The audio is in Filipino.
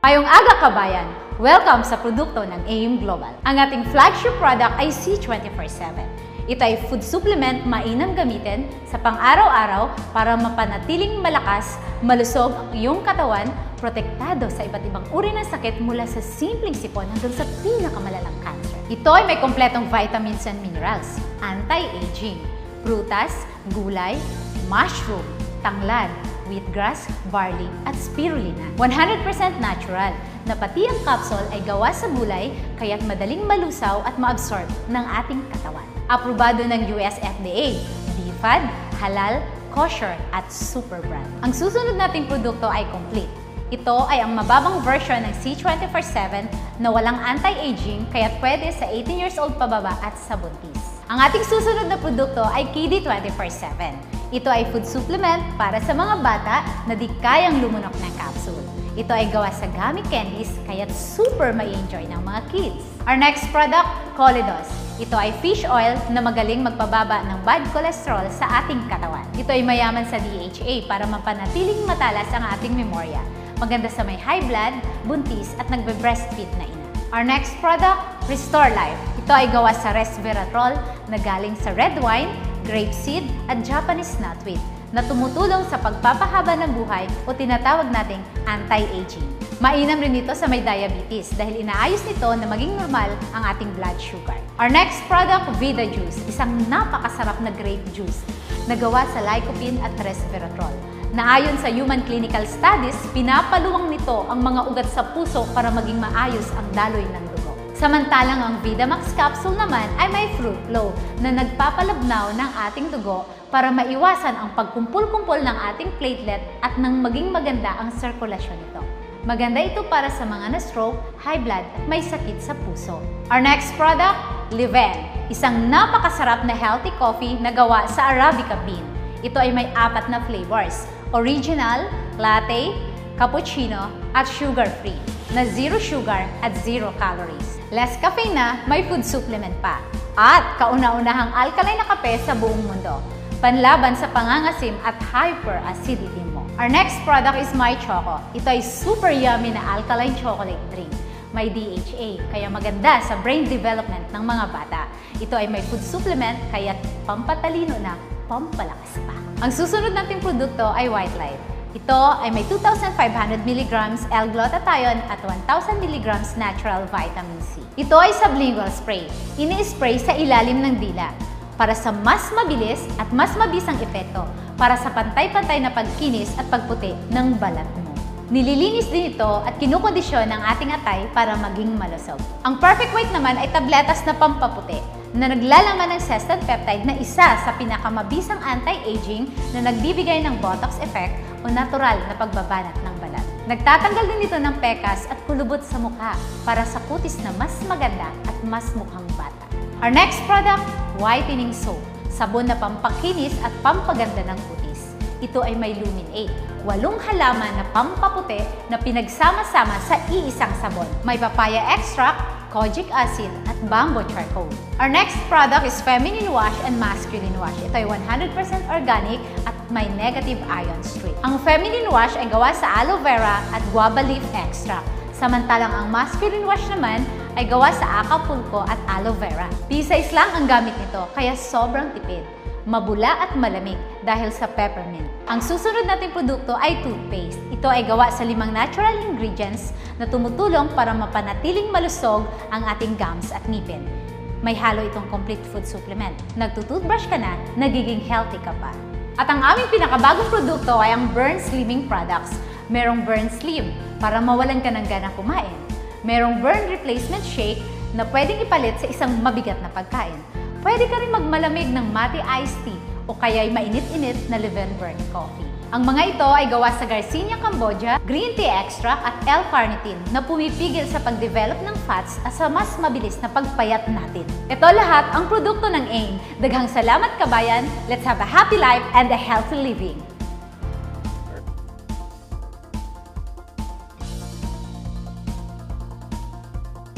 Mayong aga kabayan! Welcome sa produkto ng AIM Global. Ang ating flagship product ay C24/7. Ito ay food supplement mainam gamitin sa pang-araw-araw para mapanatiling malakas, malusog ang iyong katawan, protektado sa iba't ibang uri ng sakit mula sa simpleng sipon hanggang sa pinakamalalang cancer. Ito ay may kompletong vitamins and minerals, anti-aging, prutas, gulay, mushroom, tanglad, wheatgrass, barley, at spirulina. 100% natural, na pati ang capsule ay gawa sa gulay kaya't madaling malusaw at maabsorb ng ating katawan. Aprobado ng US FDA, DFAD, halal, kosher, at super brand. Ang susunod nating produkto ay complete. Ito ay ang mababang version ng C24/7 na walang anti-aging kaya't pwede sa 18 years old pababa at sa buntis. Ang ating susunod na produkto ay KD24/7. Ito ay food supplement para sa mga bata na di kayang lumunok ng capsule. Ito ay gawa sa gummy candies kaya't super ma-enjoy ng mga kids. Our next product, Colidos. Ito ay fish oil na magaling magpababa ng bad cholesterol sa ating katawan. Ito ay mayaman sa DHA para mapanatiling matalas ang ating memorya. Maganda sa may high blood, buntis at nagbe-breastfeed na ina. Our next product, Restore Life. Ito ay gawa sa resveratrol na galing sa red wine, grapeseed at Japanese knotweed na tumutulong sa pagpapahaba ng buhay o tinatawag nating anti-aging. Mainam rin ito sa may diabetes dahil inaayos nito na maging normal ang ating blood sugar. Our next product, Vida Juice, isang napakasarap na grape juice na gawa sa lycopene at resveratrol. Na ayon sa human clinical studies, pinapaluwang nito ang mga ugat sa puso para maging maayos ang daloy ng dugo. Samantalang ang Vidamax capsule naman ay may fruit flow na nagpapalabnaw ng ating dugo para maiwasan ang pagkumpul-kumpol ng ating platelet at nang maging maganda ang sirkulasyon nito. Maganda ito para sa mga na-stroke, high blood at may sakit sa puso. Our next product, Liven, isang napakasarap na healthy coffee na gawa sa Arabica bean. Ito ay may 4 na flavors, original, latte, cappuccino, at sugar-free, na 0 sugar at 0 calories. Less caffeine na, may food supplement pa. At kauna-unahang alkaline na kape sa buong mundo. Panlaban sa pangangasim at hyperacidity mo. Our next product is My Choco. Ito ay super yummy na alkaline chocolate drink. May DHA, kaya maganda sa brain development ng mga bata. Ito ay may food supplement, kaya pampatalino na, pampalakas pa. Ang susunod nating produkto ay White Light. Ito ay may 2,500 mg L-glutathione at 1,000 mg natural vitamin C. Ito ay sublingual spray. Ini-spray sa ilalim ng dila para sa mas mabilis at mas mabisang epekto para sa pantay-pantay na pagkinis at pagputi ng balat mo. Nililinis din ito at kinukondisyon ng ating atay para maging malusog. Ang Perfect White naman ay tabletas na pampaputi na naglalaman ng sestan peptide na isa sa pinakamabisang anti-aging na nagbibigay ng botox effect o natural na pagbabanat ng balat. Nagtatanggal din ito ng pekas at kulubot sa mukha para sa kutis na mas maganda at mas mukhang bata. Our next product, Whitening Soap, sabon na pampakinis at pampaganda ng kutis. Ito ay may Lumin 8, 8 halaman na pampaputi na pinagsama-sama sa iisang sabon. May papaya extract, kojic acid, at bamboo charcoal. Our next product is Feminine Wash and Masculine Wash. Ito ay 100% organic at may negative ion streak. Ang Feminine Wash ay gawa sa aloe vera at guava leaf extract. Samantalang ang Masculine Wash naman ay gawa sa acapulco at aloe vera. P-size lang ang gamit nito, kaya sobrang tipid. Mabula at malamig dahil sa peppermint. Ang susunod nating produkto ay toothpaste. Ito ay gawa sa 5 natural ingredients na tumutulong para mapanatiling malusog ang ating gums at ngipin. May halo itong complete food supplement. Nagtutoothbrush ka na, nagiging healthy ka pa. At ang aming pinakabagong produkto ay ang Burn Slimming Products. Merong Burn Slim para mawalan ka ng gana kumain. Merong Burn Replacement Shake na pwedeng ipalit sa isang mabigat na pagkain. Pwede ka rin magmalamig ng Mate Iced Tea o kaya'y mainit-init na Liven Burn Coffee. Ang mga ito ay gawa sa Garcinia Cambogia, green tea extract at L-carnitine na pumipigil sa pag-develop ng fats at sa mas mabilis na pagpayat natin. Ito lahat ang produkto ng AIM. Daghang salamat kabayan, let's have a happy life and a healthy living!